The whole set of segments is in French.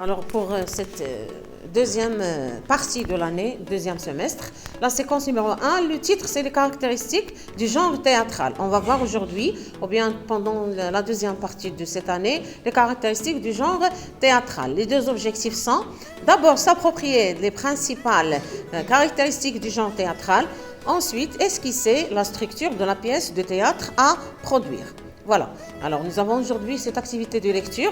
Alors pour cette deuxième partie de l'année, deuxième semestre, la séquence numéro 1, le titre c'est les caractéristiques du genre théâtral. On va voir aujourd'hui, ou bien pendant la deuxième partie de cette année, les caractéristiques du genre théâtral. Les deux objectifs sont d'abord s'approprier les principales caractéristiques du genre théâtral, ensuite esquisser la structure de la pièce de théâtre à produire. Voilà, alors nous avons aujourd'hui cette activité de lecture.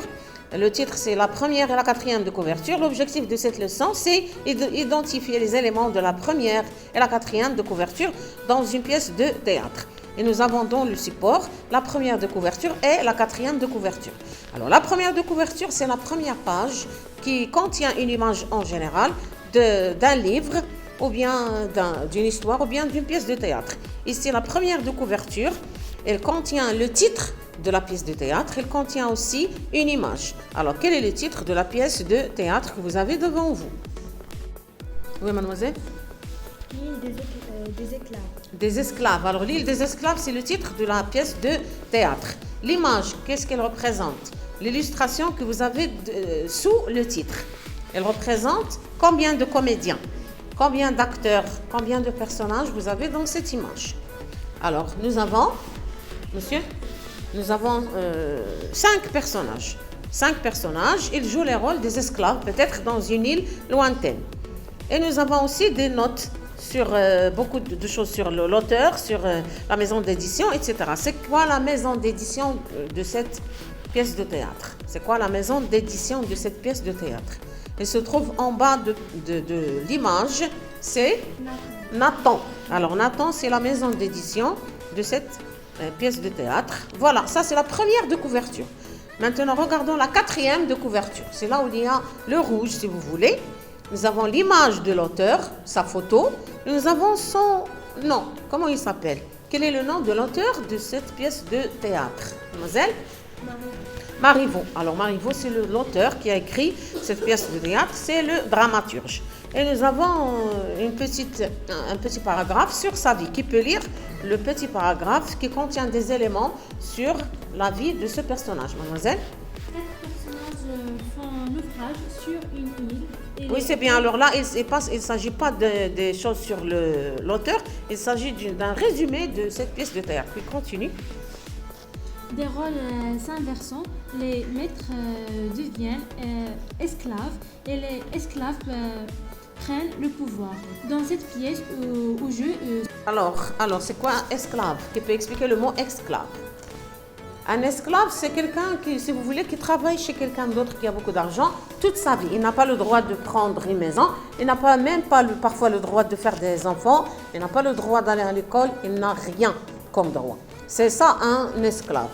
Le titre, c'est la première et la quatrième de couverture. L'objectif de cette leçon, c'est d'identifier les éléments de la première et la quatrième de couverture dans une pièce de théâtre. Et nous avons dans le support la première de couverture et la quatrième de couverture. Alors, la première de couverture, c'est la première page qui contient une image en général d'un livre ou bien d'une histoire ou bien d'une pièce de théâtre. Ici, la première de couverture, elle contient le titre de la pièce de théâtre, elle contient aussi une image. Alors, quel est le titre de la pièce de théâtre que vous avez devant vous? Oui, mademoiselle? L'île des esclaves. Des esclaves. Alors, l'île des esclaves, c'est le titre de la pièce de théâtre. L'image, qu'est-ce qu'elle représente? L'illustration que vous avez sous le titre. Elle représente combien de comédiens, combien d'acteurs, combien de personnages vous avez dans cette image. Alors, nous avons, monsieur? Nous avons 5 personnages. 5 personnages, ils jouent les rôles des esclaves, peut-être dans une île lointaine. Et nous avons aussi des notes sur beaucoup de choses sur l'auteur, sur la maison d'édition, etc. C'est quoi la maison d'édition de cette pièce de théâtre? C'est quoi la maison d'édition de cette pièce de théâtre? Elle se trouve en bas de l'image, c'est Nathan. Alors Nathan, c'est la maison d'édition de cette pièce de théâtre. Voilà, ça c'est la première de couverture. Maintenant, regardons la quatrième de couverture. C'est là où il y a le rouge, si vous voulez. Nous avons l'image de l'auteur, sa photo. Nous avons son nom. Comment il s'appelle? Quel est le nom de l'auteur de cette pièce de théâtre? Mademoiselle? Marivaux. Alors Marivaux, c'est l'auteur qui a écrit cette pièce de théâtre, c'est le dramaturge. Et nous avons un petit paragraphe sur sa vie. Qui peut lire le petit paragraphe qui contient des éléments sur la vie de ce personnage? Mademoiselle? 4 personnages font naufrage sur une île. Oui, c'est bien. Alors là, il ne s'agit pas des choses sur l'auteur, il s'agit d'un résumé de cette pièce de théâtre. Il continue. Des rôles s'inversant, les maîtres deviennent esclaves et les esclaves prennent le pouvoir. Dans cette pièce au jeu... Alors c'est quoi esclave? Qui peut expliquer le mot esclave? Un esclave, c'est quelqu'un qui, si vous voulez, qui travaille chez quelqu'un d'autre qui a beaucoup d'argent toute sa vie. Il n'a pas le droit de prendre une maison, il n'a pas même pas parfois le droit de faire des enfants, il n'a pas le droit d'aller à l'école, il n'a rien comme droit. C'est ça un esclave.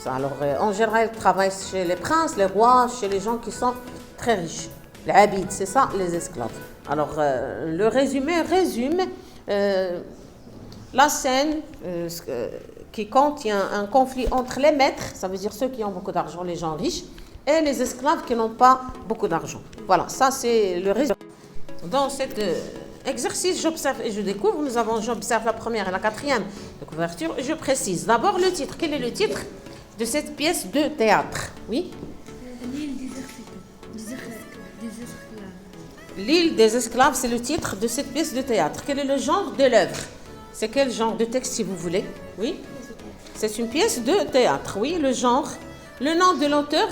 Alors, en général, il travaille chez les princes, les rois, chez les gens qui sont très riches. Les habites, c'est ça les esclaves. Alors, le résumé résume la scène qui contient un conflit entre les maîtres, ça veut dire ceux qui ont beaucoup d'argent, les gens riches, et les esclaves qui n'ont pas beaucoup d'argent. Voilà, ça c'est le résumé. Dans cet exercice, j'observe et je découvre, j'observe la première et la quatrième de couverture, et je précise d'abord le titre. Quel est le titre de cette pièce de théâtre? Oui? L'île des esclaves. L'île des esclaves, c'est le titre de cette pièce de théâtre. Quel est le genre de l'œuvre? C'est quel genre de texte, si vous voulez? Oui? C'est une pièce de théâtre, oui, le genre. Le nom de l'auteur?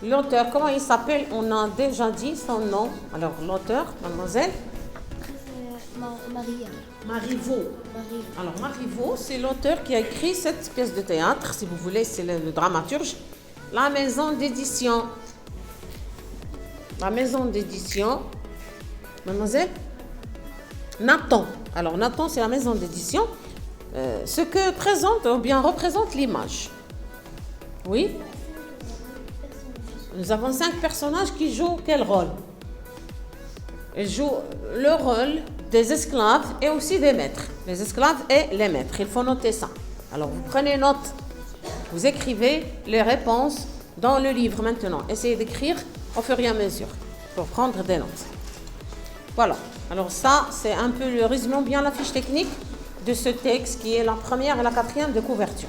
L'auteur, comment il s'appelle? On a déjà dit son nom. Alors, l'auteur, mademoiselle? Marivaux. Alors, Marivaux, c'est l'auteur qui a écrit cette pièce de théâtre, si vous voulez, c'est le dramaturge. La maison d'édition. La maison d'édition. Mademoiselle? Nathan. Alors, Nathan, c'est la maison d'édition. Ce que présente ou bien représente l'image. Oui? Nous avons 5 personnages qui jouent quel rôle? Ils jouent le rôle des esclaves et aussi des maîtres. Les esclaves et les maîtres. Il faut noter ça. Alors, vous prenez note. Vous écrivez les réponses dans le livre maintenant. Essayez d'écrire au fur et à mesure pour prendre des notes. Voilà. Alors ça, c'est un peu le résumé, bien la fiche technique de ce texte qui est la première et la quatrième de couverture.